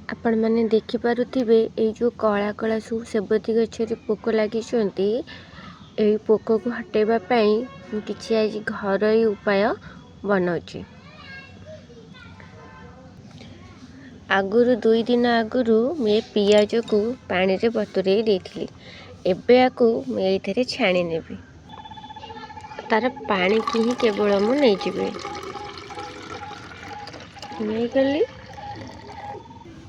आपण मैंने देखिपे ये जो कला कला सब सेबती गचर पोक लगी पोक को हटेवाई किसी आज घर उपाय बनाऊँ। आगुरु 2 दिन आगुरु मैं पियाज को पानी रे बतुरे देथिली। एबे आकु मैं एथरे छाणी नेबी। तार पानी की ही केवल मु नहीं जीवे नहीं गली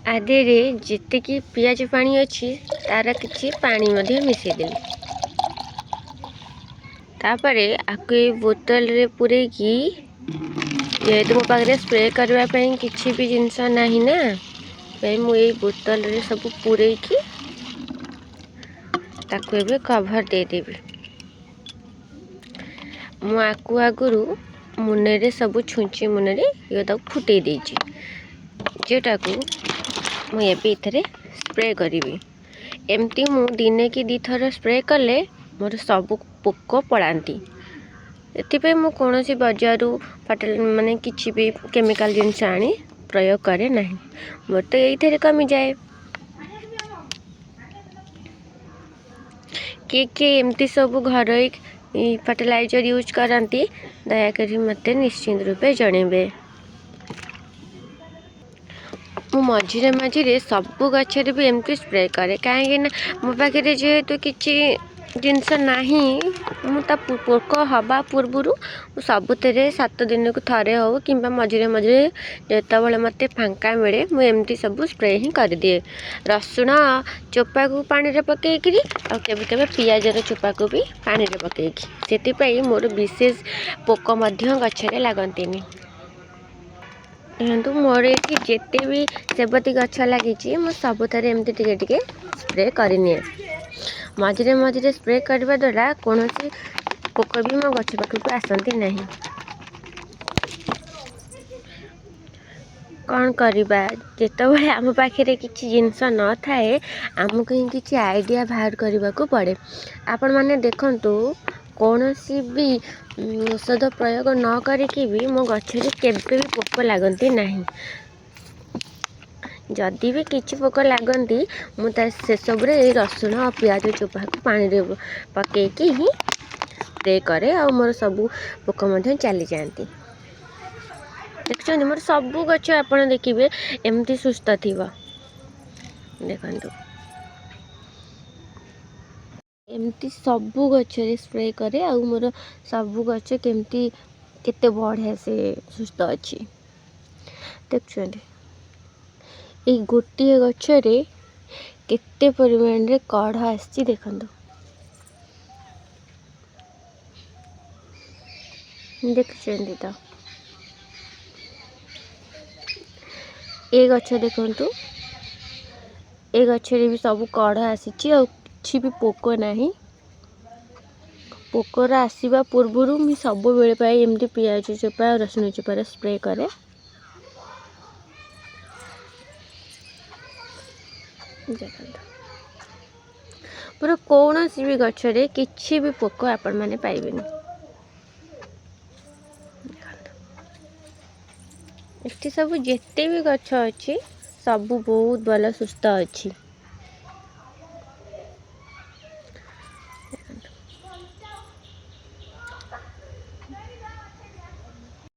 आधे जिते कि पियाज पानी अच्छी तार किसी पानी मध्य मिसेदेली। तापरे आकु बोतल रे पूरे की जेहेतु मो पाखे स्प्रे करने किसी भी जिनस नहीं ना मुझे बोतल रे सब पूरे की ताकू एबे कवर दे देबी। मु आकु आगुरु मुने रे सब छुंची मुने रे ये तक फुटे देची जेटाकू मु एबे इथरे स्प्रे करी। एमती मु दिने की 2 थर स्प्रे कले मोर सब पोक पड़ाती। एथिपे मु कोनोसी बजारू फटल माने किछि भी केमिकल जिनस आनी प्रयोग करे नहीं। मोर तो एथरे कमी जाए। के एमती सब घर फर्टिलाइजर यूज करती दयाकरी मते निश्चिंत रूपे जणेबे। मु मझिरे मझिरे सबू गचर भी एमती स्प्रे करे कहीं मो पाखे जेहेतु किसी जिनस नहीं मुता पोक हवा पूर्वर सबुतिर 7 दिन को थरे हो कि मझिरे मझिरे जिते मत फांका मिले मुझे सब स्प्रे ही कर दिए। रसुण चोपा को पानी रे पकईकरी केबे केबे पियाजर चोपा को भी पानी रे पकईकी से मोर विशेष पोक गचरे लगती। देखो मोर ये जिते भी सेबती गछ लगी मु सबुतर एमती टिके टिके स्प्रे करनी। मझिरे मझिरे स्प्रे करने द्वारा कौन पोक भी मो गछ पाखक आसती नहीं। कौन करवा जिते आम पाखे किसी जिनस न थाए आमको ही किसी आइडिया बाहर करने को पड़े। आपण मैंने देखंतु कौन सी भी औषध प्रयोग न करिकी भी मो गछरे केबे भी पोक लगती नहीं। जदि भी किसी पोक लगती मुझे से सब रसुण और पियाज चोपा को पानी रे पकईकी ही स्प्रे करे और मोर सबू पोक चली जाती। देखते मोर सबू गछ आप देखिए एमती सुस्थ थी। देखो एमती सबू गचरे स्प्रे करे आ मोर सबू गच केमती केते बढ़िया से सुस्थ अच्छी। देखते ये गोटे गचरे केते परिमाण रे कढ़ आसी देखो। देखते तो ये गछ देखंतु ये गचरे भी सब कढ़ आसी किसी भी पोक नहीं। पोकर आसवा पूर्वर मुझे सब बेले एमती पियाज चोपा रसुण चोपार स्प्रे करे। पूरा कौन सी भी गचरे किसी भी पोक आपण मैंने पाइबेनी। इतनी सब जिते भी गछ अच्छी सब बहुत भल सुस्थ अच्छी।